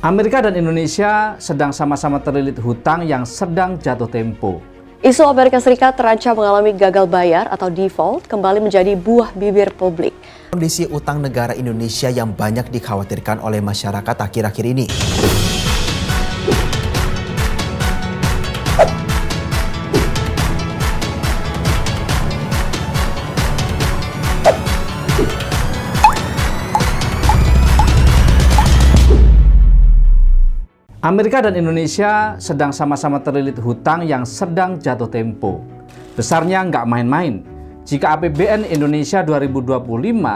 Amerika dan Indonesia sedang sama-sama terlilit hutang yang sedang jatuh tempo. Isu Amerika Serikat terancam mengalami gagal bayar atau default kembali menjadi buah bibir publik. Kondisi utang negara Indonesia yang banyak dikhawatirkan oleh masyarakat akhir-akhir ini. Amerika dan Indonesia sedang sama-sama terlilit hutang yang sedang jatuh tempo. Besarnya nggak main-main. Jika APBN Indonesia 2025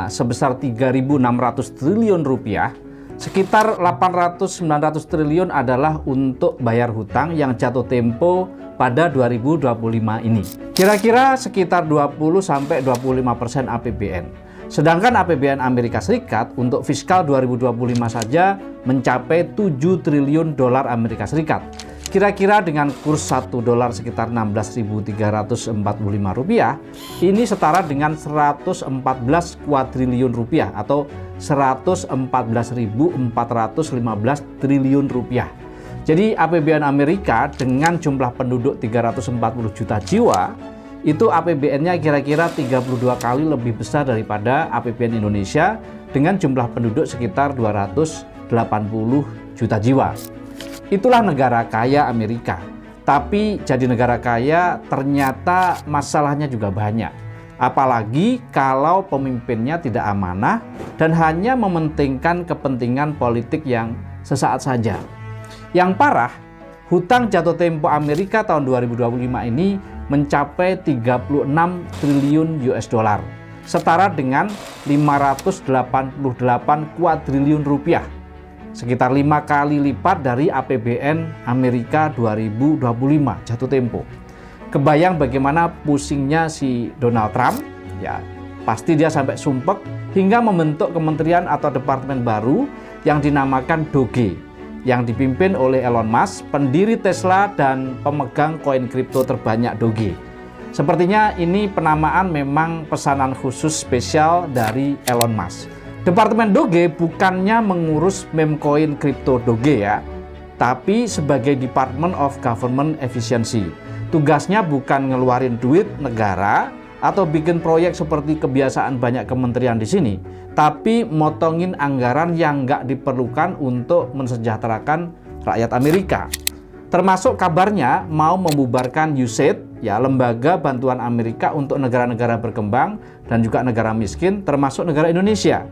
sebesar 3.600 triliun rupiah, sekitar 800-900 triliun adalah untuk bayar hutang yang jatuh tempo pada 2025 ini. Kira-kira sekitar 20-25% APBN. Sedangkan APBN Amerika Serikat untuk fiskal 2025 saja mencapai 7 triliun dolar Amerika Serikat. Kira-kira dengan kurs 1 dolar sekitar 16.345 rupiah, ini setara dengan 114 kuadriliun rupiah atau 114.415 triliun rupiah. Jadi APBN Amerika dengan jumlah penduduk 340 juta jiwa, itu APBN-nya kira-kira 32 kali lebih besar daripada APBN Indonesia dengan jumlah penduduk sekitar 280 juta jiwa. Itulah negara kaya Amerika. Tapi jadi negara kaya ternyata masalahnya juga banyak. Apalagi kalau pemimpinnya tidak amanah dan hanya mementingkan kepentingan politik yang sesaat saja. Yang parah, hutang jatuh tempo Amerika tahun 2025 ini mencapai 36 triliun US dollar, setara dengan 588 kuadriliun rupiah, sekitar 5 kali lipat dari APBN Amerika 2025 jatuh tempo. Kebayang bagaimana pusingnya si Donald Trump? Ya, pasti dia sampai sumpek hingga membentuk kementerian atau departemen baru yang dinamakan DOGE, yang dipimpin oleh Elon Musk, pendiri Tesla dan pemegang koin kripto terbanyak Doge. Sepertinya ini penamaan memang pesanan khusus spesial dari Elon Musk. Departemen Doge bukannya mengurus meme koin kripto Doge ya, tapi sebagai Department of Government Efficiency. Tugasnya bukan ngeluarin duit negara atau bikin proyek seperti kebiasaan banyak kementerian di sini, tapi motongin anggaran yang nggak diperlukan untuk mensejahterakan rakyat Amerika. Termasuk kabarnya mau membubarkan USAID, ya lembaga bantuan Amerika untuk negara-negara berkembang dan juga negara miskin, termasuk negara Indonesia.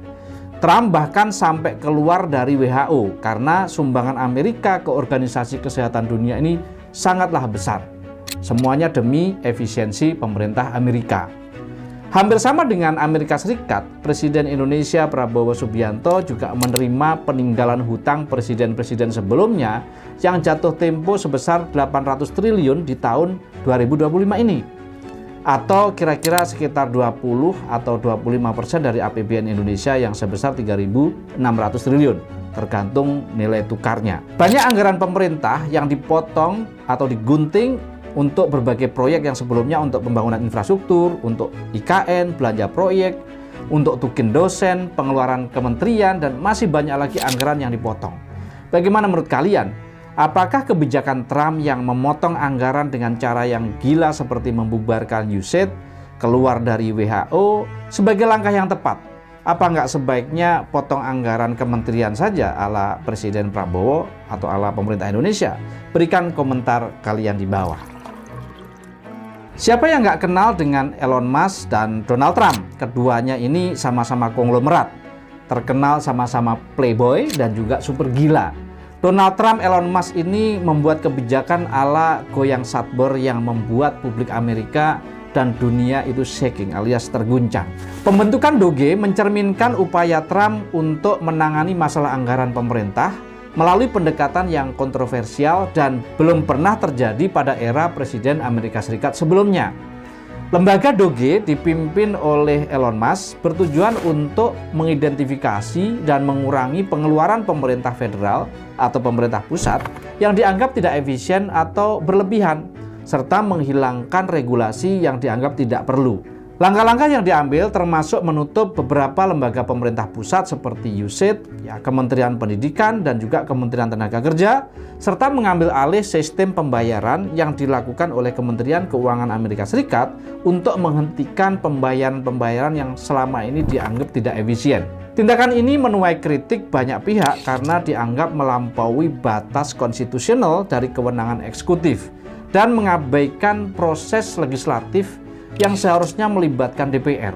Trump bahkan sampai keluar dari WHO karena sumbangan Amerika ke organisasi kesehatan dunia ini sangatlah besar. Semuanya demi efisiensi pemerintah Amerika. Hampir sama dengan Amerika Serikat, Presiden Indonesia Prabowo Subianto juga menerima peninggalan hutang presiden-presiden sebelumnya yang jatuh tempo sebesar 800 triliun di tahun 2025 ini. Atau kira-kira sekitar 20 atau 25% dari APBN Indonesia yang sebesar 3.600 triliun, tergantung nilai tukarnya. Banyak anggaran pemerintah yang dipotong atau digunting untuk berbagai proyek yang sebelumnya untuk pembangunan infrastruktur, untuk IKN, belanja proyek, untuk tukin dosen, pengeluaran kementerian, dan masih banyak lagi anggaran yang dipotong. Bagaimana menurut kalian? Apakah kebijakan Trump yang memotong anggaran dengan cara yang gila seperti membubarkan USAID, keluar dari WHO, sebagai langkah yang tepat? Apa nggak sebaiknya potong anggaran kementerian saja ala Presiden Prabowo atau ala pemerintah Indonesia? Berikan komentar kalian di bawah. Siapa yang nggak kenal dengan Elon Musk dan Donald Trump? Keduanya ini sama-sama konglomerat, terkenal sama-sama playboy dan juga super gila. Donald Trump, Elon Musk ini membuat kebijakan ala goyang satbor yang membuat publik Amerika dan dunia itu shaking alias terguncang. Pembentukan DOGE mencerminkan upaya Trump untuk menangani masalah anggaran pemerintah melalui pendekatan yang kontroversial dan belum pernah terjadi pada era Presiden Amerika Serikat sebelumnya. Lembaga DOGE dipimpin oleh Elon Musk bertujuan untuk mengidentifikasi dan mengurangi pengeluaran pemerintah federal atau pemerintah pusat yang dianggap tidak efisien atau berlebihan, serta menghilangkan regulasi yang dianggap tidak perlu. Langkah-langkah yang diambil termasuk menutup beberapa lembaga pemerintah pusat seperti USAID, Kementerian Pendidikan dan juga Kementerian Tenaga Kerja, serta mengambil alih sistem pembayaran yang dilakukan oleh Kementerian Keuangan Amerika Serikat untuk menghentikan pembayaran-pembayaran yang selama ini dianggap tidak efisien. Tindakan ini menuai kritik banyak pihak karena dianggap melampaui batas konstitusional dari kewenangan eksekutif dan mengabaikan proses legislatif yang seharusnya melibatkan DPR.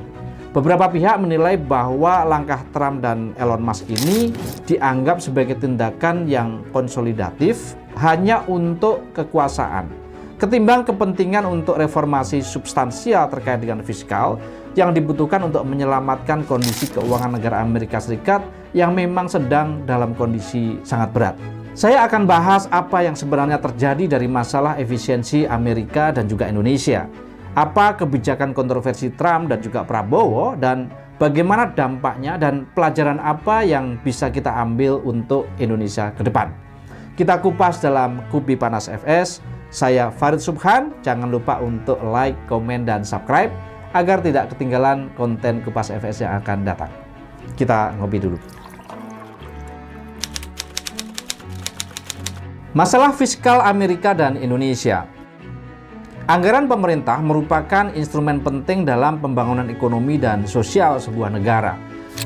Beberapa pihak menilai bahwa langkah Trump dan Elon Musk ini dianggap sebagai tindakan yang konsolidatif hanya untuk kekuasaan, ketimbang kepentingan untuk reformasi substansial terkait dengan fiskal yang dibutuhkan untuk menyelamatkan kondisi keuangan negara Amerika Serikat yang memang sedang dalam kondisi sangat berat. Saya akan bahas apa yang sebenarnya terjadi dari masalah efisiensi Amerika dan juga Indonesia. Apa kebijakan kontroversi Trump dan juga Prabowo, dan bagaimana dampaknya dan pelajaran apa yang bisa kita ambil untuk Indonesia ke depan. Kita kupas dalam Kupi Panas FS. Saya Farid Subhan. Jangan lupa untuk like, komen, dan subscribe agar tidak ketinggalan konten Kupas FS yang akan datang. Kita ngopi dulu. Masalah fiskal Amerika dan Indonesia. Anggaran pemerintah merupakan instrumen penting dalam pembangunan ekonomi dan sosial sebuah negara.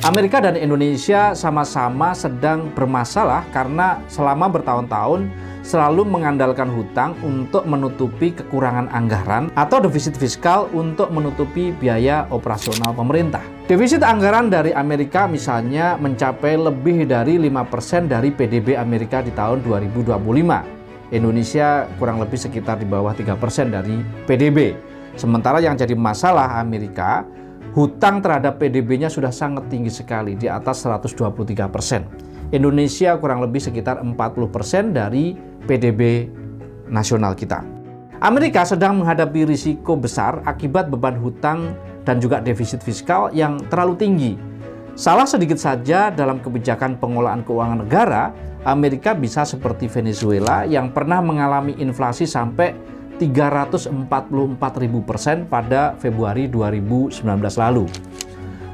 Amerika dan Indonesia sama-sama sedang bermasalah karena selama bertahun-tahun selalu mengandalkan hutang untuk menutupi kekurangan anggaran atau defisit fiskal untuk menutupi biaya operasional pemerintah. Defisit anggaran dari Amerika misalnya mencapai lebih dari 5% dari PDB Amerika di tahun 2025. Indonesia kurang lebih sekitar di bawah 3% dari PDB. Sementara yang jadi masalah Amerika, hutang terhadap PDB-nya sudah sangat tinggi sekali, di atas 123%. Indonesia kurang lebih sekitar 40% dari PDB nasional kita. Amerika sedang menghadapi risiko besar akibat beban hutang dan juga defisit fiskal yang terlalu tinggi. Salah sedikit saja dalam kebijakan pengelolaan keuangan negara, Amerika bisa seperti Venezuela yang pernah mengalami inflasi sampai 344.000% pada Februari 2019 lalu.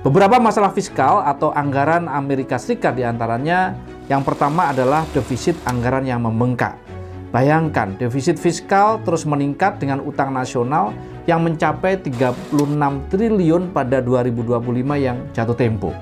Beberapa masalah fiskal atau anggaran Amerika Serikat diantaranya, yang pertama adalah defisit anggaran yang membengkak. Bayangkan, defisit fiskal terus meningkat dengan utang nasional yang mencapai 36 triliun pada 2025 yang jatuh tempo.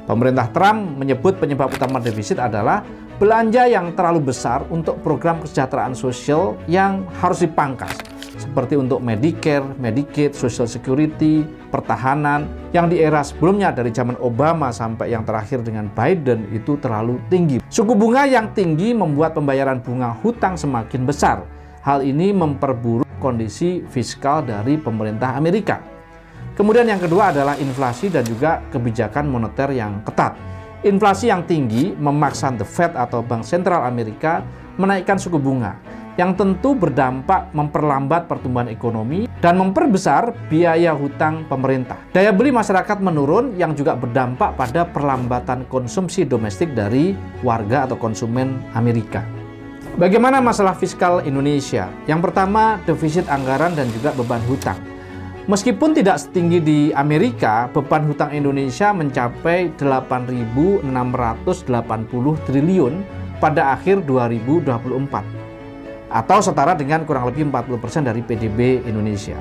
Pemerintah Trump menyebut penyebab utama defisit adalah belanja yang terlalu besar untuk program kesejahteraan sosial yang harus dipangkas, seperti untuk Medicare, Medicaid, Social Security, pertahanan, yang di era sebelumnya dari zaman Obama sampai yang terakhir dengan Biden itu terlalu tinggi. Suku bunga yang tinggi membuat pembayaran bunga hutang semakin besar. Hal ini memperburuk kondisi fiskal dari pemerintah Amerika. Kemudian yang kedua adalah inflasi dan juga kebijakan moneter yang ketat. Inflasi yang tinggi memaksa The Fed atau Bank Sentral Amerika menaikkan suku bunga, yang tentu berdampak memperlambat pertumbuhan ekonomi dan memperbesar biaya hutang pemerintah. Daya beli masyarakat menurun yang juga berdampak pada perlambatan konsumsi domestik dari warga atau konsumen Amerika. Bagaimana masalah fiskal Indonesia? Yang pertama, defisit anggaran dan juga beban hutang. Meskipun tidak setinggi di Amerika, beban hutang Indonesia mencapai 8.680 triliun pada akhir 2024, atau setara dengan kurang lebih 40% dari PDB Indonesia.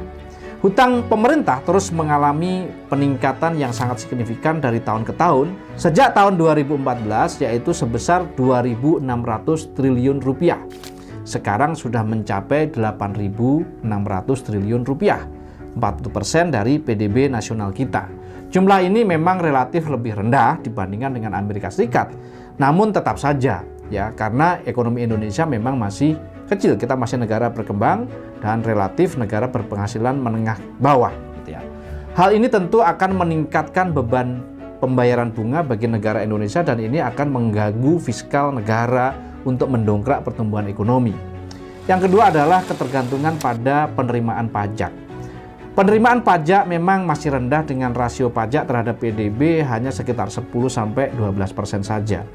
Hutang pemerintah terus mengalami peningkatan yang sangat signifikan dari tahun ke tahun, sejak tahun 2014 yaitu sebesar 2.600 triliun rupiah. Sekarang sudah mencapai 8.600 triliun rupiah. 40% dari PDB nasional kita. Jumlah ini memang relatif lebih rendah dibandingkan dengan Amerika Serikat. Namun tetap saja ya, karena ekonomi Indonesia memang masih kecil, kita masih negara berkembang dan relatif negara berpenghasilan menengah bawah gitu ya. Hal ini tentu akan meningkatkan beban pembayaran bunga bagi negara Indonesia dan ini akan mengganggu fiskal negara untuk mendongkrak pertumbuhan ekonomi. Yang kedua adalah ketergantungan pada penerimaan pajak. Penerimaan pajak memang masih rendah dengan rasio pajak terhadap PDB hanya sekitar 10-12% saja.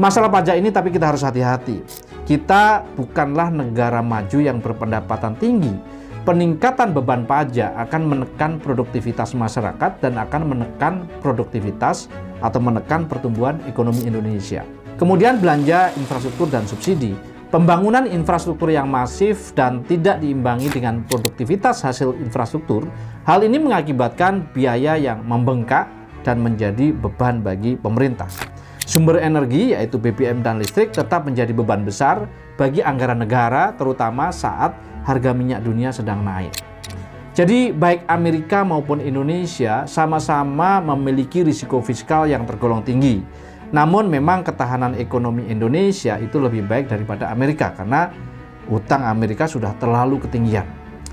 Masalah pajak ini tapi kita harus hati-hati. Kita bukanlah negara maju yang berpendapatan tinggi, peningkatan beban pajak akan menekan produktivitas masyarakat dan akan menekan produktivitas atau menekan pertumbuhan ekonomi Indonesia. Kemudian belanja infrastruktur dan subsidi. Pembangunan infrastruktur yang masif dan tidak diimbangi dengan produktivitas hasil infrastruktur, hal ini mengakibatkan biaya yang membengkak dan menjadi beban bagi pemerintah. Sumber energi yaitu BBM dan listrik tetap menjadi beban besar bagi anggaran negara, terutama saat harga minyak dunia sedang naik. Jadi baik Amerika maupun Indonesia sama-sama memiliki risiko fiskal yang tergolong tinggi. Namun memang ketahanan ekonomi Indonesia itu lebih baik daripada Amerika karena utang Amerika sudah terlalu ketinggian.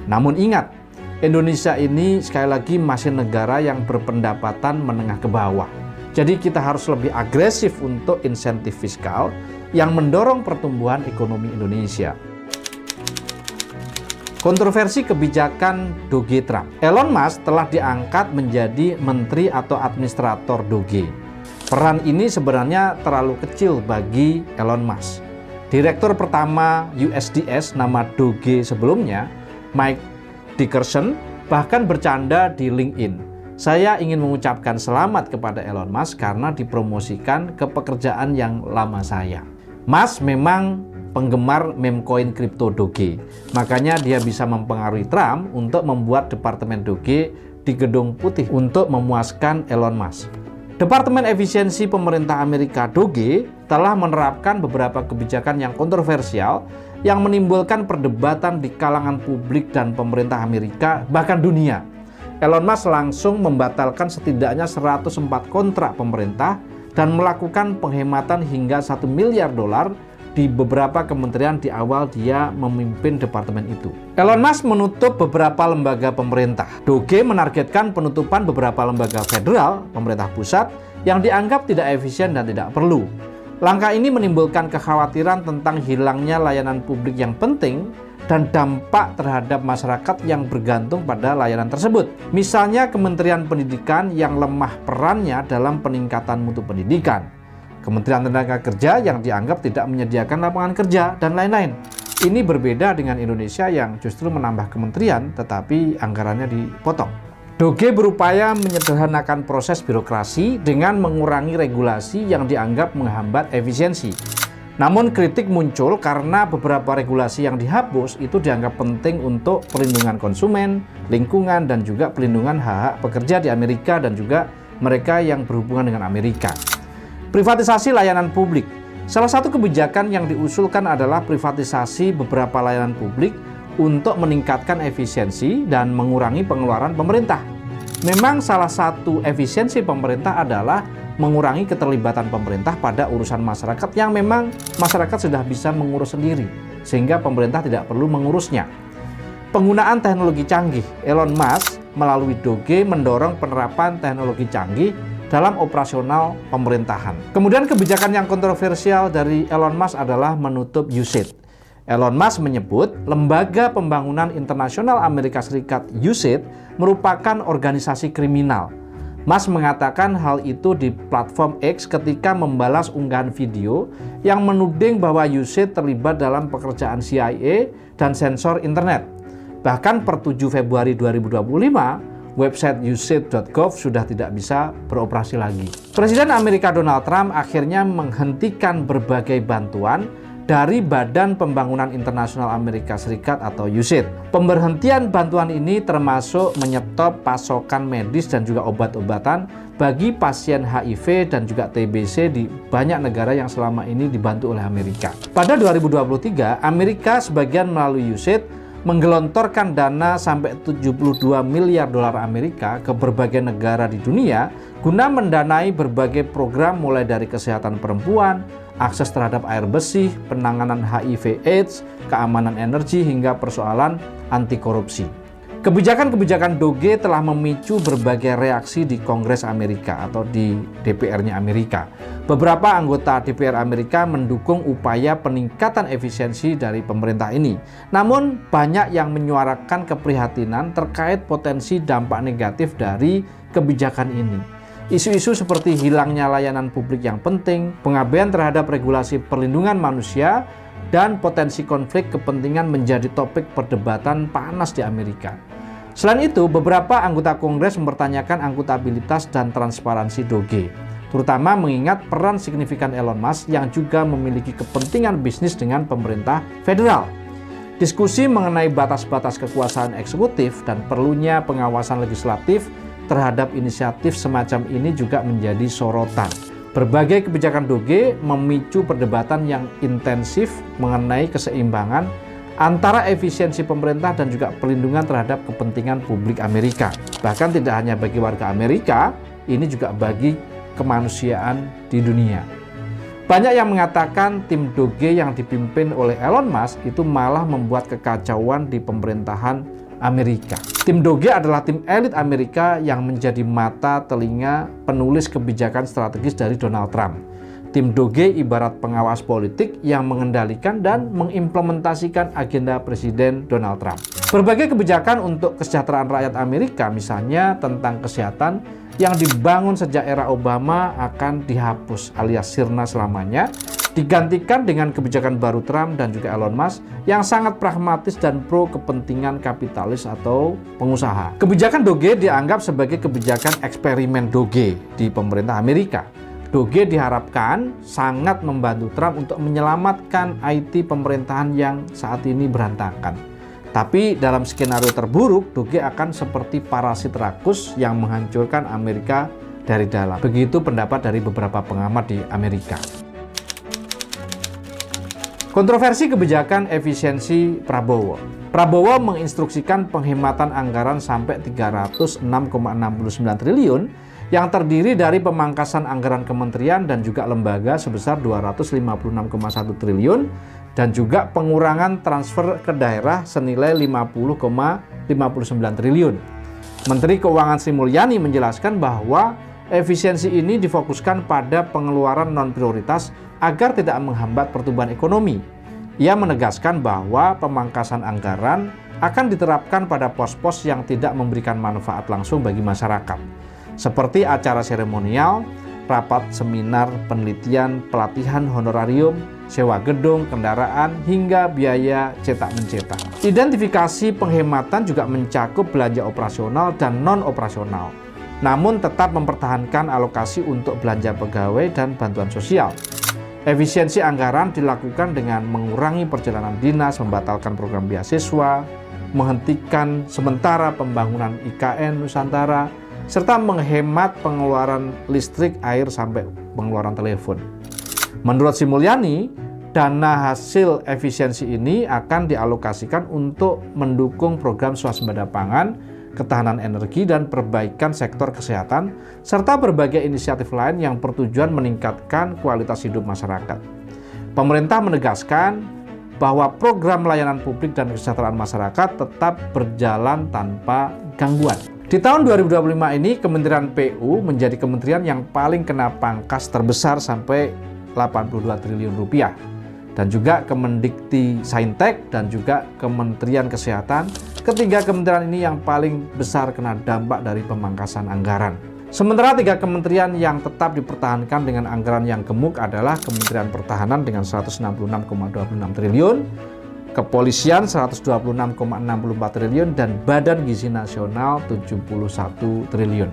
Namun ingat, Indonesia ini sekali lagi masih negara yang berpendapatan menengah ke bawah. Jadi kita harus lebih agresif untuk insentif fiskal yang mendorong pertumbuhan ekonomi Indonesia. Kontroversi kebijakan Doge Trump. Elon Musk telah diangkat menjadi menteri atau administrator Doge. Peran ini sebenarnya terlalu kecil bagi Elon Musk. Direktur pertama USDS nama Doge sebelumnya, Mike Dickerson, bahkan bercanda di LinkedIn. Saya ingin mengucapkan selamat kepada Elon Musk karena dipromosikan ke pekerjaan yang lama saya. Musk memang penggemar meme koin kripto Doge. Makanya dia bisa mempengaruhi Trump untuk membuat departemen Doge di Gedung Putih untuk memuaskan Elon Musk. Departemen Efisiensi Pemerintah Amerika Doge telah menerapkan beberapa kebijakan yang kontroversial yang menimbulkan perdebatan di kalangan publik dan pemerintah Amerika, bahkan dunia. Elon Musk langsung membatalkan setidaknya 104 kontrak pemerintah dan melakukan penghematan hingga $1 miliar di beberapa kementerian di awal dia memimpin departemen itu. Elon Musk menutup beberapa lembaga pemerintah. Doge menargetkan penutupan beberapa lembaga federal, pemerintah pusat, yang dianggap tidak efisien dan tidak perlu. Langkah ini menimbulkan kekhawatiran tentang hilangnya layanan publik yang penting dan dampak terhadap masyarakat yang bergantung pada layanan tersebut. Misalnya Kementerian Pendidikan yang lemah perannya dalam peningkatan mutu pendidikan. Kementerian Tenaga Kerja yang dianggap tidak menyediakan lapangan kerja, dan lain-lain. Ini berbeda dengan Indonesia yang justru menambah kementerian tetapi anggarannya dipotong. Doge berupaya menyederhanakan proses birokrasi dengan mengurangi regulasi yang dianggap menghambat efisiensi. Namun kritik muncul karena beberapa regulasi yang dihapus itu dianggap penting untuk perlindungan konsumen, lingkungan, dan juga pelindungan hak-hak pekerja di Amerika dan juga mereka yang berhubungan dengan Amerika. Privatisasi layanan publik. Salah satu kebijakan yang diusulkan adalah privatisasi beberapa layanan publik untuk meningkatkan efisiensi dan mengurangi pengeluaran pemerintah. Memang salah satu efisiensi pemerintah adalah mengurangi keterlibatan pemerintah pada urusan masyarakat yang memang masyarakat sudah bisa mengurus sendiri, sehingga pemerintah tidak perlu mengurusnya. Penggunaan teknologi canggih. Elon Musk melalui Doge mendorong penerapan teknologi canggih dalam operasional pemerintahan. Kemudian kebijakan yang kontroversial dari Elon Musk adalah menutup USAID. Elon Musk menyebut Lembaga Pembangunan Internasional Amerika Serikat USAID merupakan organisasi kriminal. Musk mengatakan hal itu di platform X ketika membalas unggahan video yang menuding bahwa USAID terlibat dalam pekerjaan CIA dan sensor internet. Bahkan per 7 Februari 2025, website usaid.gov sudah tidak bisa beroperasi lagi. Presiden Amerika Donald Trump akhirnya menghentikan berbagai bantuan dari Badan Pembangunan Internasional Amerika Serikat atau USAID. Pemberhentian bantuan ini termasuk menyetop pasokan medis dan juga obat-obatan bagi pasien HIV dan juga TBC di banyak negara yang selama ini dibantu oleh Amerika. Pada 2023, Amerika sebagian melalui USAID menggelontorkan dana sampai $72 miliar Amerika ke berbagai negara di dunia guna mendanai berbagai program mulai dari kesehatan perempuan, akses terhadap air bersih, penanganan HIV/AIDS, keamanan energi hingga persoalan anti korupsi. Kebijakan-kebijakan Doge telah memicu berbagai reaksi di Kongres Amerika atau di DPR-nya Amerika. Beberapa anggota DPR Amerika mendukung upaya peningkatan efisiensi dari pemerintah ini. Namun banyak yang menyuarakan keprihatinan terkait potensi dampak negatif dari kebijakan ini. Isu-isu seperti hilangnya layanan publik yang penting, pengabaian terhadap regulasi perlindungan manusia, dan potensi konflik kepentingan menjadi topik perdebatan panas di Amerika. Selain itu, beberapa anggota Kongres mempertanyakan akuntabilitas dan transparansi Doge, terutama mengingat peran signifikan Elon Musk yang juga memiliki kepentingan bisnis dengan pemerintah federal. Diskusi mengenai batas-batas kekuasaan eksekutif dan perlunya pengawasan legislatif terhadap inisiatif semacam ini juga menjadi sorotan. Berbagai kebijakan Doge memicu perdebatan yang intensif mengenai keseimbangan antara efisiensi pemerintah dan juga perlindungan terhadap kepentingan publik Amerika. Bahkan tidak hanya bagi warga Amerika, ini juga bagi kemanusiaan di dunia. Banyak yang mengatakan tim Doge yang dipimpin oleh Elon Musk itu malah membuat kekacauan di pemerintahan Amerika. Tim Doge adalah tim elit Amerika yang menjadi mata telinga penulis kebijakan strategis dari Donald Trump. Tim Doge ibarat pengawas politik yang mengendalikan dan mengimplementasikan agenda Presiden Donald Trump. Berbagai kebijakan untuk kesejahteraan rakyat Amerika, misalnya tentang kesehatan yang dibangun sejak era Obama akan dihapus alias sirna selamanya, digantikan dengan kebijakan baru Trump dan juga Elon Musk yang sangat pragmatis dan pro kepentingan kapitalis atau pengusaha. Kebijakan Doge dianggap sebagai kebijakan eksperimen Doge di pemerintah Amerika. Doge diharapkan sangat membantu Trump untuk menyelamatkan IT pemerintahan yang saat ini berantakan. Tapi dalam skenario terburuk, Doge akan seperti parasit rakus yang menghancurkan Amerika dari dalam. Begitu pendapat dari beberapa pengamat di Amerika. Kontroversi kebijakan efisiensi Prabowo. Prabowo menginstruksikan penghematan anggaran sampai 306,69 triliun yang terdiri dari pemangkasan anggaran kementerian dan juga lembaga sebesar 256,1 triliun dan juga pengurangan transfer ke daerah senilai 50,59 triliun. Menteri Keuangan Sri Mulyani menjelaskan bahwa efisiensi ini difokuskan pada pengeluaran non-prioritas agar tidak menghambat pertumbuhan ekonomi. Ia menegaskan bahwa pemangkasan anggaran akan diterapkan pada pos-pos yang tidak memberikan manfaat langsung bagi masyarakat, seperti acara seremonial, rapat seminar, penelitian, pelatihan honorarium, sewa gedung, kendaraan, hingga biaya cetak-mencetak. Identifikasi penghematan juga mencakup belanja operasional dan non-operasional, namun tetap mempertahankan alokasi untuk belanja pegawai dan bantuan sosial. Efisiensi anggaran dilakukan dengan mengurangi perjalanan dinas, membatalkan program beasiswa, menghentikan sementara pembangunan IKN Nusantara, serta menghemat pengeluaran listrik, air, sampai pengeluaran telepon. Menurut Sri Mulyani, dana hasil efisiensi ini akan dialokasikan untuk mendukung program swasembada pangan, ketahanan energi, dan perbaikan sektor kesehatan, serta berbagai inisiatif lain yang bertujuan meningkatkan kualitas hidup masyarakat. Pemerintah menegaskan bahwa program layanan publik dan kesejahteraan masyarakat tetap berjalan tanpa gangguan. Di tahun 2025 ini, Kementerian PU menjadi kementerian yang paling kena pangkas terbesar sampai 82 triliun rupiah. Dan juga Kemendikti Saintek dan juga Kementerian Kesehatan, ketiga kementerian ini yang paling besar kena dampak dari pemangkasan anggaran. Sementara tiga kementerian yang tetap dipertahankan dengan anggaran yang gemuk adalah Kementerian Pertahanan dengan 166,26 triliun, Kepolisian 126,64 triliun, dan Badan Gizi Nasional 71 triliun.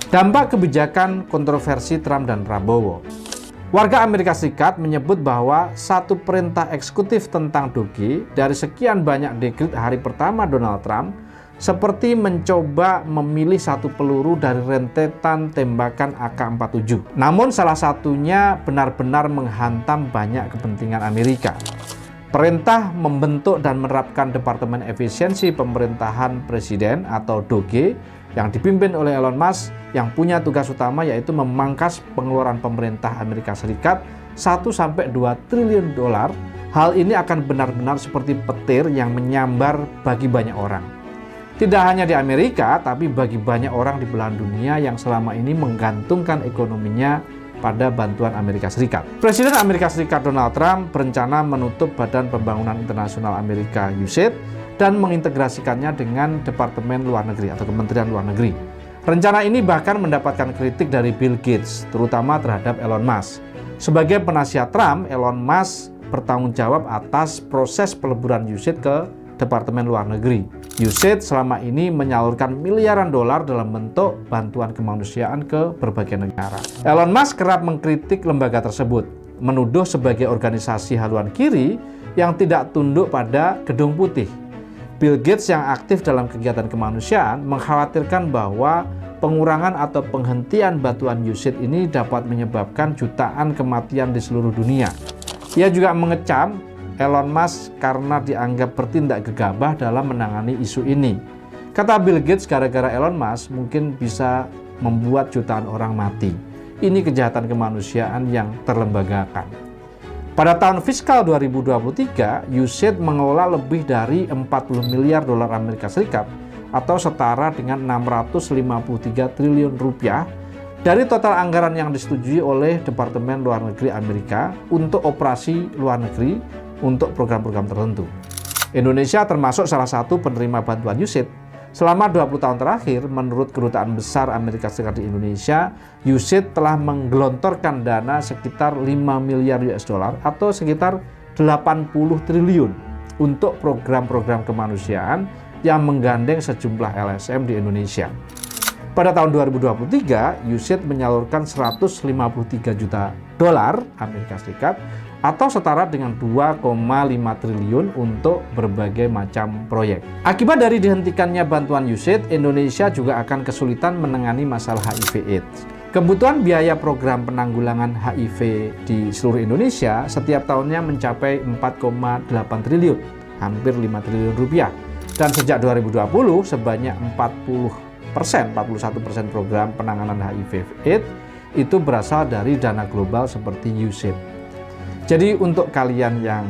Dampak kebijakan kontroversi Trump dan Prabowo. Warga Amerika Serikat menyebut bahwa satu perintah eksekutif tentang Doge dari sekian banyak dekret hari pertama Donald Trump seperti mencoba memilih satu peluru dari rentetan tembakan AK-47. Namun salah satunya benar-benar menghantam banyak kepentingan Amerika. Perintah membentuk dan menerapkan Departemen Efisiensi Pemerintahan Presiden atau Doge yang dipimpin oleh Elon Musk yang punya tugas utama yaitu memangkas pengeluaran pemerintah Amerika Serikat 1-2 triliun dolar. Hal ini akan benar-benar seperti petir yang menyambar bagi banyak orang. Tidak hanya di Amerika, tapi bagi banyak orang di belahan dunia yang selama ini menggantungkan ekonominya pada bantuan Amerika Serikat. Presiden Amerika Serikat Donald Trump berencana menutup Badan Pembangunan Internasional Amerika (USAID) dan mengintegrasikannya dengan Departemen Luar Negeri atau Kementerian Luar Negeri. Rencana ini bahkan mendapatkan kritik dari Bill Gates, terutama terhadap Elon Musk. Sebagai penasihat Trump, Elon Musk bertanggung jawab atas proses peleburan USAID ke Departemen Luar Negeri. USAID selama ini menyalurkan miliaran dolar dalam bentuk bantuan kemanusiaan ke berbagai negara. Elon Musk kerap mengkritik lembaga tersebut, menuduh sebagai organisasi haluan kiri yang tidak tunduk pada Gedung Putih. Bill Gates yang aktif dalam kegiatan kemanusiaan mengkhawatirkan bahwa pengurangan atau penghentian bantuan USAID ini dapat menyebabkan jutaan kematian di seluruh dunia. Ia juga mengecam Elon Musk karena dianggap bertindak gegabah dalam menangani isu ini. Kata Bill Gates, gara-gara Elon Musk mungkin bisa membuat jutaan orang mati. Ini kejahatan kemanusiaan yang terlembagakan. Pada tahun fiskal 2023, USAID mengelola lebih dari 40 miliar dolar Amerika Serikat atau setara dengan 653 triliun rupiah dari total anggaran yang disetujui oleh Departemen Luar Negeri Amerika untuk operasi luar negeri untuk program-program tertentu. Indonesia termasuk salah satu penerima bantuan USAID. Selama 20 tahun terakhir, menurut Kedutaan Besar Amerika Serikat di Indonesia, USAID telah menggelontorkan dana sekitar 5 miliar US dollar atau sekitar 80 triliun untuk program-program kemanusiaan yang menggandeng sejumlah LSM di Indonesia. Pada tahun 2023, USAID menyalurkan 153 juta dolar Amerika Serikat atau setara dengan 2,5 triliun untuk berbagai macam proyek. Akibat dari dihentikannya bantuan USAID, Indonesia juga akan kesulitan menangani masalah HIV/AIDS. Kebutuhan biaya program penanggulangan HIV di seluruh Indonesia setiap tahunnya mencapai 4,8 triliun, hampir 5 triliun rupiah. Dan sejak 2020, sebanyak 41% program penanganan HIV/AIDS itu berasal dari dana global seperti USAID. Jadi untuk kalian yang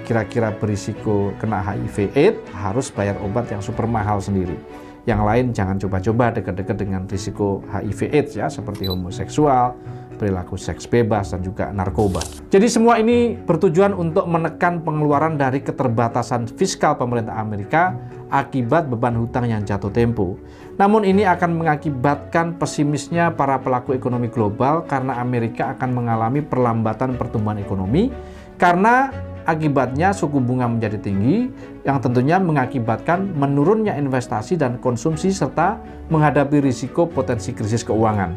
kira-kira berisiko kena HIV/AIDS harus bayar obat yang super mahal sendiri. Yang lain jangan coba-coba dekat-dekat dengan risiko HIV/AIDS ya, seperti homoseksual, perilaku seks bebas, dan juga narkoba. Jadi semua ini bertujuan untuk menekan pengeluaran dari keterbatasan fiskal pemerintah Amerika akibat beban hutang yang jatuh tempo. Namun ini akan mengakibatkan pesimisnya para pelaku ekonomi global karena Amerika akan mengalami perlambatan pertumbuhan ekonomi karena akibatnya suku bunga menjadi tinggi yang tentunya mengakibatkan menurunnya investasi dan konsumsi serta menghadapi risiko potensi krisis keuangan.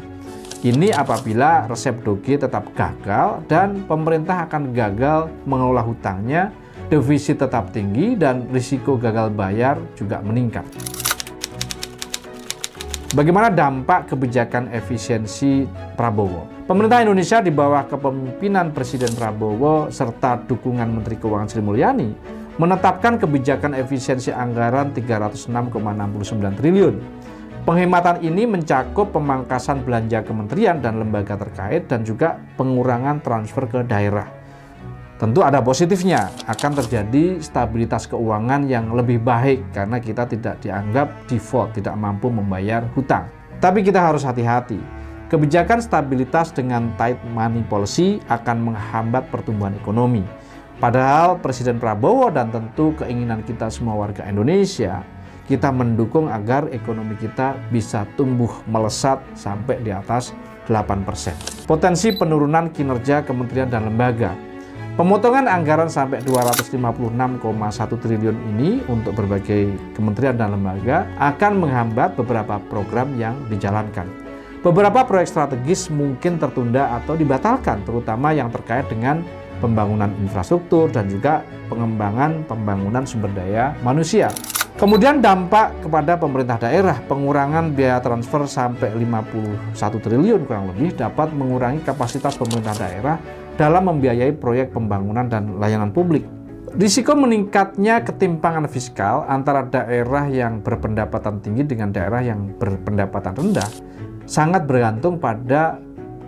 Ini apabila resep Doge tetap gagal dan pemerintah akan gagal mengelola hutangnya, defisit tetap tinggi dan risiko gagal bayar juga meningkat. Bagaimana dampak kebijakan efisiensi Prabowo? Pemerintah Indonesia di bawah kepemimpinan Presiden Prabowo serta dukungan Menteri Keuangan Sri Mulyani menetapkan kebijakan efisiensi anggaran 306,69 triliun. Penghematan ini mencakup pemangkasan belanja kementerian dan lembaga terkait dan juga pengurangan transfer ke daerah. Tentu ada positifnya, akan terjadi stabilitas keuangan yang lebih baik karena kita tidak dianggap default, tidak mampu membayar hutang. Tapi kita harus hati-hati. Kebijakan stabilitas dengan tight money policy akan menghambat pertumbuhan ekonomi. Padahal Presiden Prabowo dan tentu keinginan kita semua warga Indonesia, kita mendukung agar ekonomi kita bisa tumbuh melesat sampai di atas 8%. Potensi penurunan kinerja kementerian dan lembaga. Pemotongan anggaran sampai 256,1 triliun ini untuk berbagai kementerian dan lembaga akan menghambat beberapa program yang dijalankan. Beberapa proyek strategis mungkin tertunda atau dibatalkan, terutama yang terkait dengan pembangunan infrastruktur dan juga pengembangan pembangunan sumber daya manusia. Kemudian dampak kepada pemerintah daerah, pengurangan biaya transfer sampai 51 triliun kurang lebih dapat mengurangi kapasitas pemerintah daerah dalam membiayai proyek pembangunan dan layanan publik. Risiko meningkatnya ketimpangan fiskal antara daerah yang berpendapatan tinggi dengan daerah yang berpendapatan rendah sangat bergantung pada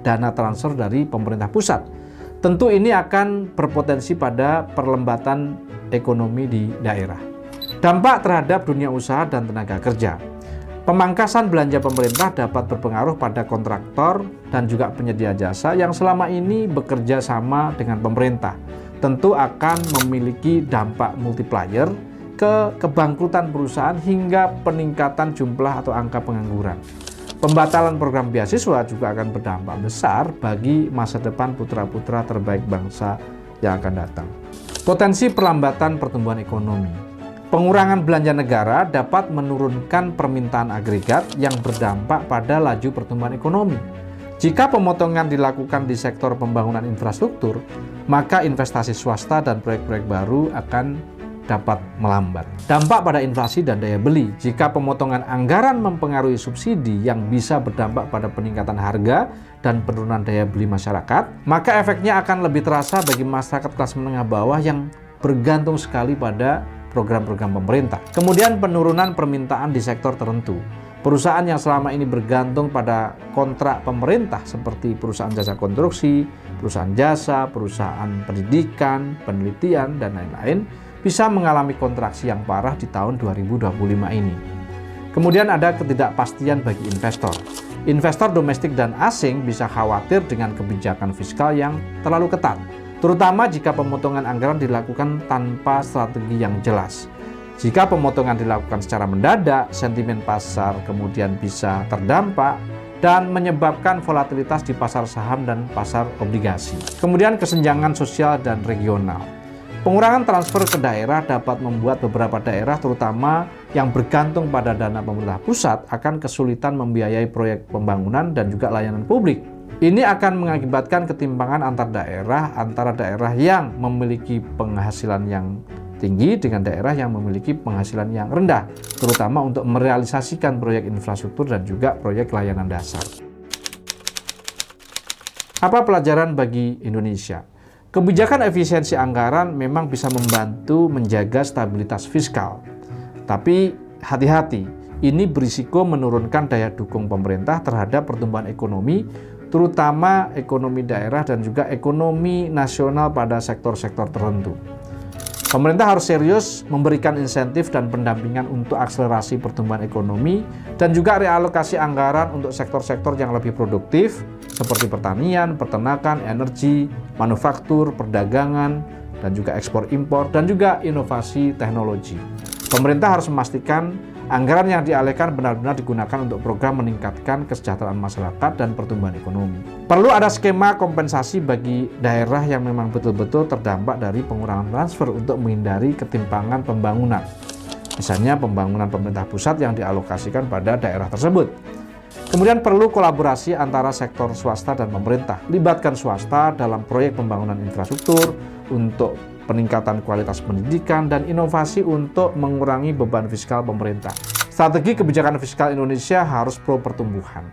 dana transfer dari pemerintah pusat. Tentu ini akan berpotensi pada perlambatan ekonomi di daerah. Dampak terhadap dunia usaha dan tenaga kerja. Pemangkasan belanja pemerintah dapat berpengaruh pada kontraktor dan juga penyedia jasa yang selama ini bekerja sama dengan pemerintah. Tentu akan memiliki dampak multiplier ke kebangkrutan perusahaan hingga peningkatan jumlah atau angka pengangguran. Pembatalan program beasiswa juga akan berdampak besar bagi masa depan putra-putra terbaik bangsa yang akan datang. Potensi perlambatan pertumbuhan ekonomi. Pengurangan belanja negara dapat menurunkan permintaan agregat yang berdampak pada laju pertumbuhan ekonomi. Jika pemotongan dilakukan di sektor pembangunan infrastruktur, maka investasi swasta dan proyek-proyek baru akan dapat melambat. Dampak pada inflasi dan daya beli. Jika pemotongan anggaran mempengaruhi subsidi yang bisa berdampak pada peningkatan harga dan penurunan daya beli masyarakat, maka efeknya akan lebih terasa bagi masyarakat kelas menengah bawah yang bergantung sekali pada program-program pemerintah. Kemudian penurunan permintaan di sektor tertentu. Perusahaan yang selama ini bergantung pada kontrak pemerintah seperti perusahaan jasa konstruksi, perusahaan jasa, perusahaan pendidikan, penelitian, dan lain-lain bisa mengalami kontraksi yang parah di tahun 2025 ini. Kemudian ada ketidakpastian bagi investor. Investor domestik dan asing bisa khawatir dengan kebijakan fiskal yang terlalu ketat, terutama jika pemotongan anggaran dilakukan tanpa strategi yang jelas. Jika pemotongan dilakukan secara mendadak, sentimen pasar kemudian bisa terdampak dan menyebabkan volatilitas di pasar saham dan pasar obligasi. Kemudian kesenjangan sosial dan regional. Pengurangan transfer ke daerah dapat membuat beberapa daerah, terutama yang bergantung pada dana pemerintah pusat, akan kesulitan membiayai proyek pembangunan dan juga layanan publik. Ini akan mengakibatkan ketimpangan antara daerah yang memiliki penghasilan yang tinggi dengan daerah yang memiliki penghasilan yang rendah, terutama untuk merealisasikan proyek infrastruktur dan juga proyek layanan dasar. Apa pelajaran bagi Indonesia? Kebijakan efisiensi anggaran memang bisa membantu menjaga stabilitas fiskal. Tapi hati-hati, ini berisiko menurunkan daya dukung pemerintah terhadap pertumbuhan ekonomi, terutama ekonomi daerah dan juga ekonomi nasional pada sektor-sektor tertentu. Pemerintah harus serius memberikan insentif dan pendampingan untuk akselerasi pertumbuhan ekonomi dan juga realokasi anggaran untuk sektor-sektor yang lebih produktif seperti pertanian, peternakan, energi, manufaktur, perdagangan, dan juga ekspor impor, dan juga inovasi teknologi. Pemerintah harus memastikan anggaran yang dialihkan benar-benar digunakan untuk program meningkatkan kesejahteraan masyarakat dan pertumbuhan ekonomi. Perlu ada skema kompensasi bagi daerah yang memang betul-betul terdampak dari pengurangan transfer untuk menghindari ketimpangan pembangunan. Misalnya pembangunan pemerintah pusat yang dialokasikan pada daerah tersebut. Kemudian perlu kolaborasi antara sektor swasta dan pemerintah. Libatkan swasta dalam proyek pembangunan infrastruktur untuk peningkatan kualitas pendidikan dan inovasi untuk mengurangi beban fiskal pemerintah. Strategi kebijakan fiskal Indonesia harus pro pertumbuhan.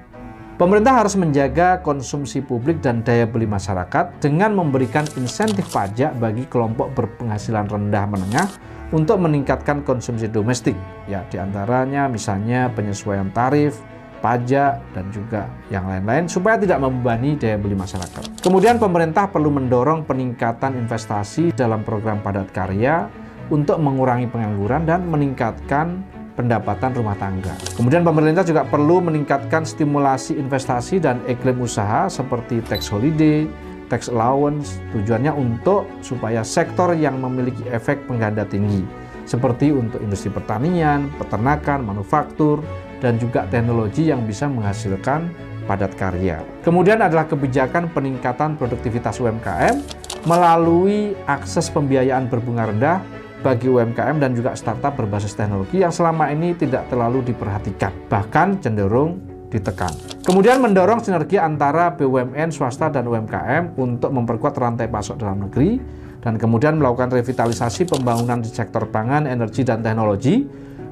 Pemerintah harus menjaga konsumsi publik dan daya beli masyarakat dengan memberikan insentif pajak bagi kelompok berpenghasilan rendah menengah untuk meningkatkan konsumsi domestik. Ya, diantaranya misalnya penyesuaian tarif, pajak, dan juga yang lain-lain supaya tidak membebani daya beli masyarakat. Kemudian pemerintah perlu mendorong peningkatan investasi dalam program padat karya untuk mengurangi pengangguran dan meningkatkan pendapatan rumah tangga. Kemudian pemerintah juga perlu meningkatkan stimulasi investasi dan iklim usaha seperti tax holiday, tax allowance, tujuannya untuk supaya sektor yang memiliki efek pengganda tinggi seperti untuk industri pertanian, peternakan, manufaktur, dan juga teknologi yang bisa menghasilkan padat karya. Kemudian adalah kebijakan peningkatan produktivitas UMKM melalui akses pembiayaan berbunga rendah bagi UMKM dan juga startup berbasis teknologi yang selama ini tidak terlalu diperhatikan, bahkan cenderung ditekan. Kemudian mendorong sinergi antara BUMN, swasta, dan UMKM untuk memperkuat rantai pasok dalam negeri, dan kemudian melakukan revitalisasi pembangunan di sektor pangan, energi, dan teknologi.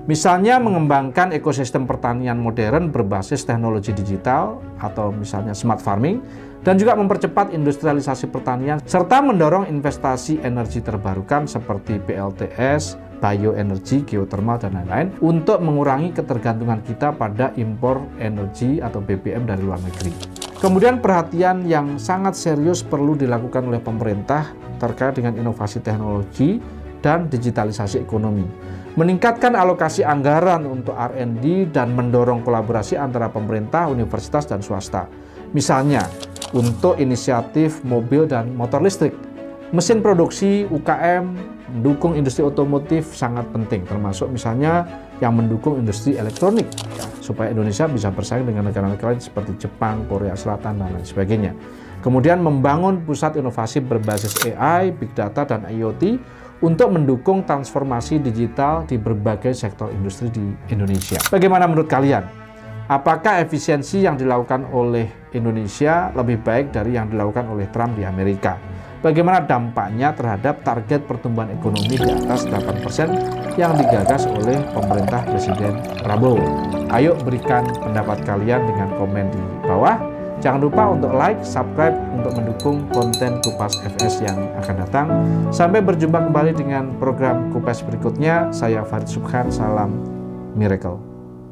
Misalnya mengembangkan ekosistem pertanian modern berbasis teknologi digital atau misalnya smart farming, dan juga mempercepat industrialisasi pertanian serta mendorong investasi energi terbarukan seperti PLTS, bioenergi, geothermal, dan lain-lain untuk mengurangi ketergantungan kita pada impor energi atau BBM dari luar negeri. Kemudian perhatian yang sangat serius perlu dilakukan oleh pemerintah terkait dengan inovasi teknologi dan digitalisasi ekonomi. Meningkatkan alokasi anggaran untuk R&D dan mendorong kolaborasi antara pemerintah, universitas, dan swasta. Misalnya, untuk inisiatif mobil dan motor listrik, mesin produksi UKM, mendukung industri otomotif sangat penting, termasuk misalnya yang mendukung industri elektronik ya, supaya Indonesia bisa bersaing dengan negara-negara lain seperti Jepang, Korea Selatan, dan lain sebagainya. Kemudian membangun pusat inovasi berbasis AI, Big Data, dan IoT untuk mendukung transformasi digital di berbagai sektor industri di Indonesia. Bagaimana menurut kalian? Apakah efisiensi yang dilakukan oleh Indonesia lebih baik dari yang dilakukan oleh Trump di Amerika? Bagaimana dampaknya terhadap target pertumbuhan ekonomi di atas 8% yang digagas oleh pemerintah Presiden Prabowo? Ayo berikan pendapat kalian dengan komen di bawah. Jangan lupa untuk like, subscribe untuk mendukung konten Kupas FS yang akan datang. Sampai berjumpa kembali dengan program Kupas berikutnya. Saya Farid Subhan, salam Miracle.